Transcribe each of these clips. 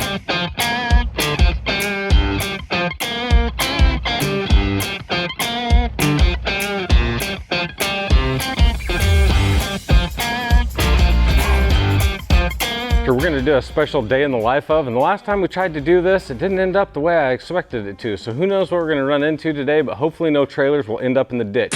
We're gonna do a special day in the life of, and the last time we tried to do this, it didn't end up the way I expected it to. So who knows what we're gonna run into today, but hopefully no trailers will end up in the ditch.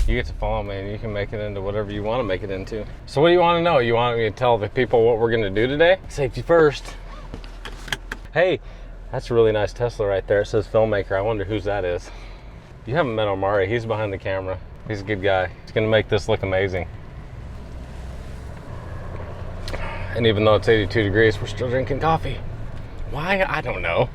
You get to follow me and you can make it into whatever you want to make it into. So what do you want to know? You want me to tell the people what we're gonna do today? Safety first. Hey, that's a really nice Tesla right there. It says filmmaker. I wonder whose that is. You haven't met Omari. He's behind the camera. He's a good guy. He's gonna make this look amazing. And even though it's 82 degrees, we're still drinking coffee. Why? I don't know.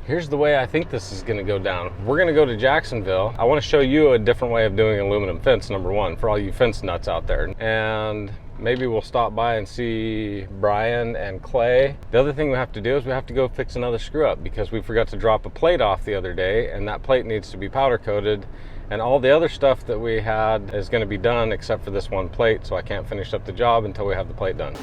Here's the way I think this is gonna go down. We're gonna go to Jacksonville. I wanna show you a different way of doing aluminum fence, number one, for all you fence nuts out there. And maybe we'll stop by and see Brian and Clay. The other thing we have to do is we have to go fix another screw up because we forgot to drop a plate off the other day, and that plate needs to be powder coated. And all the other stuff that we had is gonna be done except for this one plate, so I can't finish up the job until we have the plate done.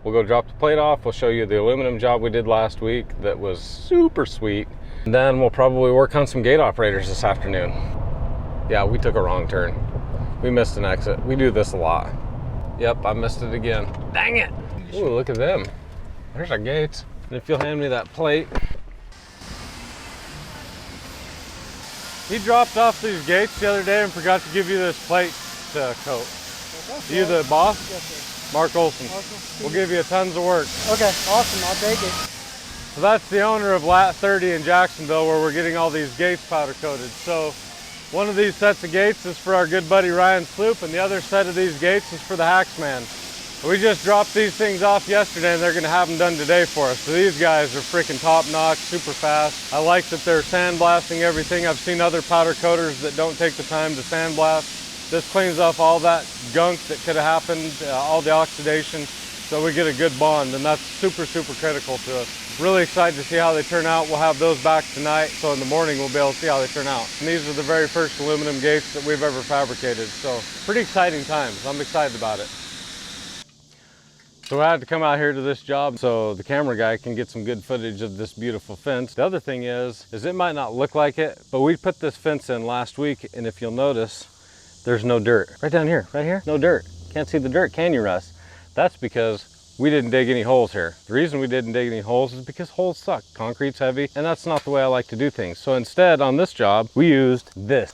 We'll go drop the plate off. We'll show you the aluminum job we did last week that was super sweet. And then we'll probably work on some gate operators this afternoon. Yeah, we took a wrong turn. We missed an exit. We do this a lot. Yep, I missed it again. Dang it. Ooh, look at them. There's our gates. And if you'll hand me that plate. He dropped off these gates the other day and forgot to give you this plate to coat. You the boss? Yes, sir. Mark Olson. We'll give you tons of work. Okay, awesome. I'll take it. So that's the owner of Lat 30 in Jacksonville, where we're getting all these gates powder coated. So one of these sets of gates is for our good buddy Ryan Sloop, and the other set of these gates is for the Hacksman. We just dropped these things off yesterday and they're gonna have them dane today for us. So these guys are freaking top notch, super fast. I like that they're sandblasting everything. I've seen other powder coaters that don't take the time to sandblast. This cleans off all that gunk that could have happened, all the oxidation, so we get a good bond, and that's super, super critical to us. Really excited to see how they turn out. We'll have those back tonight, so in the morning we'll be able to see how they turn out. And these are the very first aluminum gates that we've ever fabricated, so pretty exciting times. I'm excited about it. So I had to come out here to this job so the camera guy can get some good footage of this beautiful fence. The other thing is it might not look like it, but we put this fence in last week, and if you'll notice, there's no dirt. Right down here, right here, no dirt. Can't see the dirt, can you, Russ? That's because we didn't dig any holes here. The reason we didn't dig any holes is because holes suck. Concrete's heavy, and that's not the way I like to do things. So instead, on this job, we used this.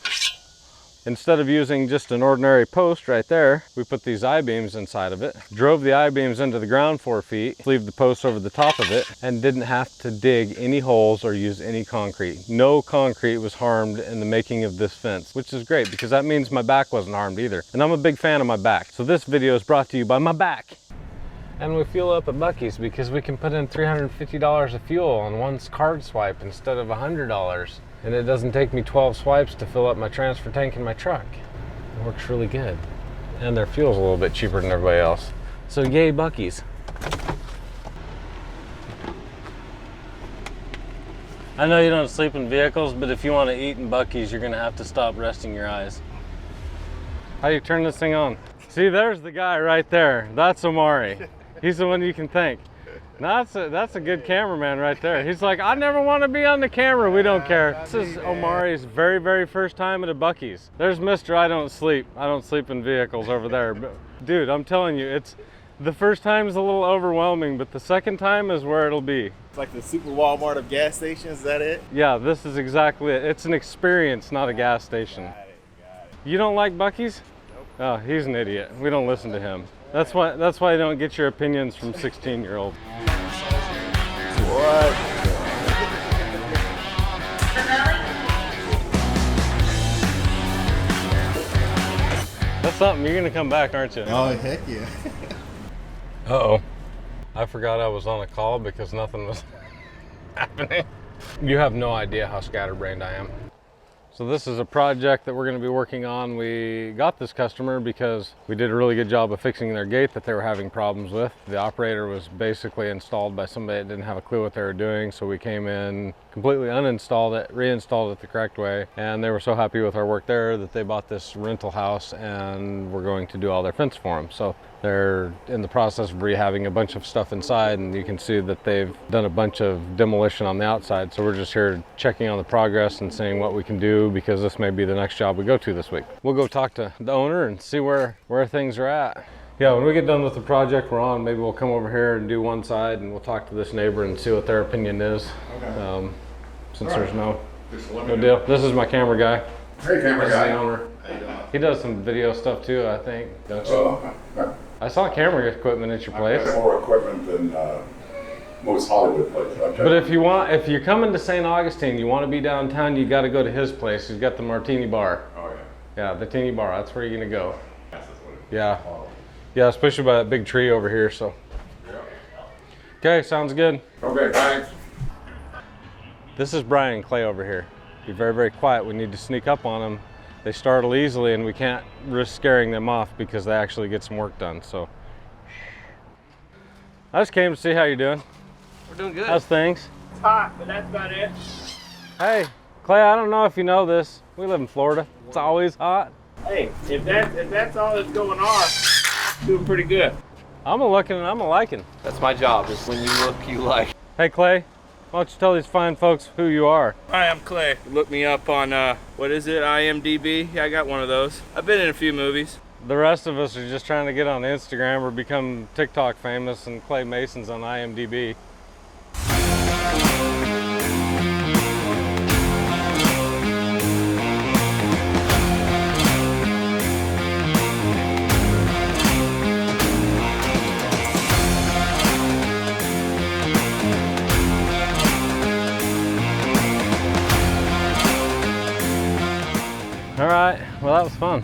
Instead of using just an ordinary post right there, we put these I-beams inside of it, drove the I-beams into the ground 4 feet, leave the post over the top of it, and didn't have to dig any holes or use any concrete. No concrete was harmed in the making of this fence, which is great because that means my back wasn't harmed either. And I'm a big fan of my back. So this video is brought to you by my back. And we fuel up at Buc-ee's because we can put in $350 of fuel on one card swipe instead of $100. And it doesn't take me 12 swipes to fill up my transfer tank in my truck. It works really good. And their fuel's a little bit cheaper than everybody else. So yay, Buc-ee's. I know you don't sleep in vehicles, but if you want to eat in Buc-ee's, you're gonna have to stop resting your eyes. How do you turn this thing on? See, there's the guy right there. That's Omari. He's the one you can thank. That's a good cameraman right there. He's like, I never want to be on the camera. We don't care. This is Omari's very, very first time at a Buc-ee's. There's Mr. I don't sleep. I don't sleep in vehicles over there. But, dude, I'm telling you, the first time is a little overwhelming, but the second time is where it'll be. It's like the super Walmart of gas stations, is that it? Yeah, this is exactly it. It's an experience, not a gas station. Got it. You don't like Buc-ee's? Nope. Oh, he's an idiot. We don't listen to him. That's why you don't get your opinions from 16-year-olds. What? That's something. You're gonna come back, aren't you? Oh, heck yeah. Uh-oh. I forgot I was on a call because nothing was happening. You have no idea how scatterbrained I am. So this is a project that we're going to be working on. We got this customer because we did a really good job of fixing their gate that they were having problems with. The operator was basically installed by somebody that didn't have a clue what they were doing. So we came in, completely uninstalled it, reinstalled it the correct way. And they were so happy with our work there that they bought this rental house and we're going to do all their fence for them. So they're in the process of rehabbing a bunch of stuff inside, and you can see that they've done a bunch of demolition on the outside. So we're just here checking on the progress and seeing what we can do, because this may be the next job we go to this week. We'll go talk to the owner and see where things are at. Yeah, when we get done with the project we're on, maybe we'll come over here and do one side and we'll talk to this neighbor and see what their opinion is. Okay. Since there's no deal. This is my camera guy. Hey, camera This guy. is the owner. He does some video stuff too, I think, don't you? I saw camera equipment at your place. I've got more equipment than most Hollywood places. But if you're coming to St. Augustine, you want to be downtown, you got to go to his place. He's got the Martini Bar. Oh, yeah. Yeah, the Teeny Bar. That's where you're gonna go. Yes, that's what it is. Yeah, yeah, especially by that big tree over here. So. Yeah. Okay, sounds good. Okay, thanks. This is Brian and Clay over here. Be very, very quiet. We need to sneak up on them. They startle easily, and we can't risk scaring them off because they actually get some work done. So. I just came to see how you're doing. We're doing good. How's things? It's hot, but that's about it. Hey, Clay, I don't know if you know this. We live in Florida. It's always hot. Hey, if that's all that's going on, doing pretty good. I'm a looking and I'm a liking. That's my job, is when you look, you like. Hey, Clay, why don't you tell these fine folks who you are? Hi, I'm Clay. Look me up on, what is it, IMDb? Yeah, I got one of those. I've been in a few movies. The rest of us are just trying to get on Instagram or become TikTok famous, and Clay Mason's on IMDb. All right, well, that was fun.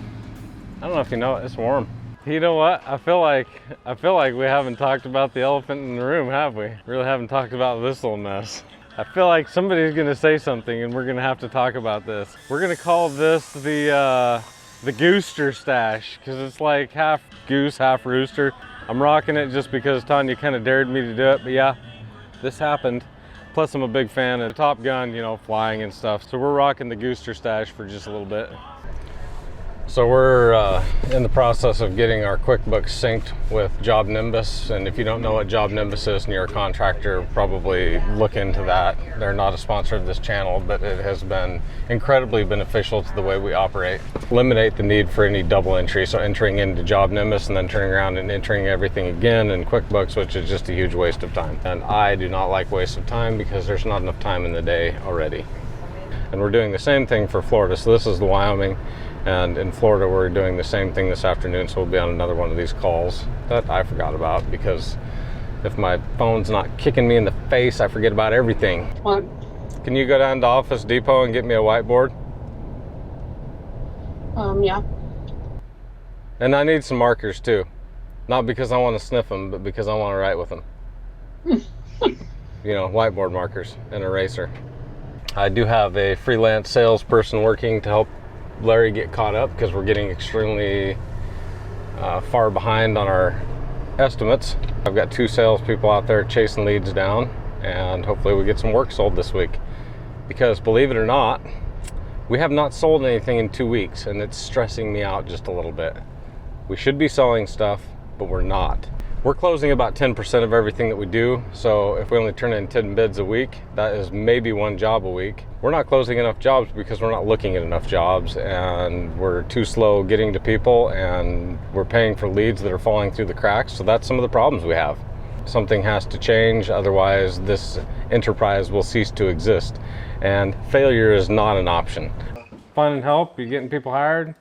I don't know if you know it, it's warm. You know what? I feel like we haven't talked about the elephant in the room, have we? Really haven't talked about this little mess. I feel like somebody's gonna say something and we're gonna have to talk about this. We're gonna call this the Gooster stash, because it's like half goose, half rooster. I'm rocking it just because Tanya kind of dared me to do it, but yeah, this happened. Plus I'm a big fan of Top Gun, you know, flying and stuff. So we're rocking the Gooster stash for just a little bit. So we're in the process of getting our QuickBooks synced with Job Nimbus, and if you don't know what Job Nimbus is and you're a contractor, probably look into that. They're not a sponsor of this channel, but it has been incredibly beneficial to the way we operate. Eliminate the need for any double entry, so entering into Job Nimbus and then turning around and entering everything again in QuickBooks, which is just a huge waste of time. And I do not like waste of time because there's not enough time in the day already. And we're doing the same thing for Florida. So this is the Wyoming. And in Florida, we're doing the same thing this afternoon, so we'll be on another one of these calls that I forgot about, because if my phone's not kicking me in the face, I forget about everything. What? Can you go down to Office Depot and get me a whiteboard? Yeah. And I need some markers too. Not because I want to sniff them, but because I want to write with them. You know, whiteboard markers and eraser. I do have a freelance salesperson working to help Larry get caught up, because we're getting extremely far behind on our estimates. I've got 2 salespeople out there chasing leads down, and hopefully we get some work sold this week. Because believe it or not, we have not sold anything in 2 weeks, and it's stressing me out just a little bit. We should be selling stuff, but we're not. We're closing about 10% of everything that we do, so if we only turn in 10 bids a week, that is maybe 1 job a week. We're not closing enough jobs because we're not looking at enough jobs, and we're too slow getting to people, and we're paying for leads that are falling through the cracks. So that's some of the problems we have. Something has to change, otherwise this enterprise will cease to exist, and failure is not an option. Finding help? You getting people hired?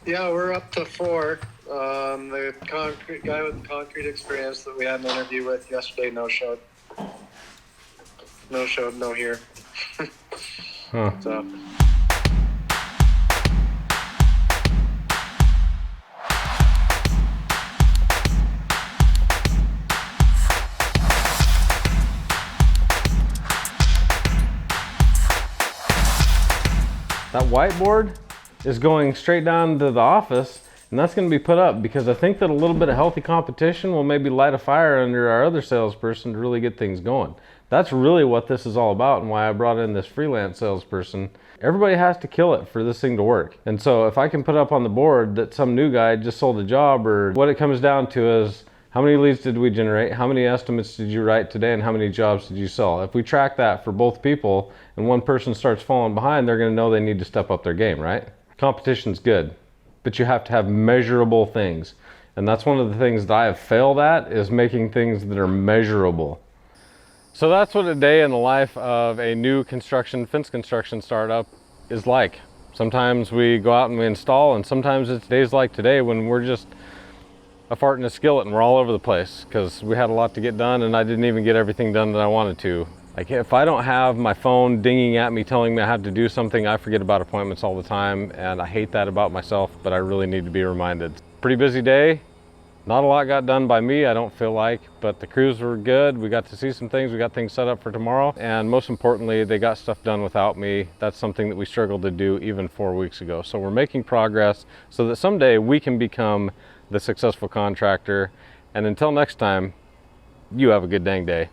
Yeah, we're up to 4. The concrete guy with the concrete experience that we had an interview with yesterday no-showed. No-showed, no here. Huh. So. That whiteboard is going straight down to the office, and that's going to be put up because I think that a little bit of healthy competition will maybe light a fire under our other salesperson to really get things going. That's really what this is all about, and why I brought in this freelance salesperson. Everybody has to kill it for this thing to work. And so if I can put up on the board that some new guy just sold a job, or what it comes down to is how many leads did we generate, how many estimates did you write today, and how many jobs did you sell? If we track that for both people and one person starts falling behind, they're going to know they need to step up their game, right? Competition's good, but you have to have measurable things. And that's one of the things that I have failed at, is making things that are measurable. So that's what a day in the life of a new fence construction startup is like. Sometimes we go out and we install, and sometimes it's days like today when we're just a fart in a skillet and we're all over the place because we had a lot to get done and I didn't even get everything done that I wanted to. Like, if I don't have my phone dinging at me telling me I have to do something, I forget about appointments all the time, and I hate that about myself, but I really need to be reminded. Pretty busy day. Not a lot got done by me, I don't feel like, but the crews were good. We got to see some things, we got things set up for tomorrow, and most importantly, they got stuff done without me. That's something that we struggled to do even 4 weeks ago. So we're making progress so that someday we can become the successful contractor. And until next time, you have a good dang day.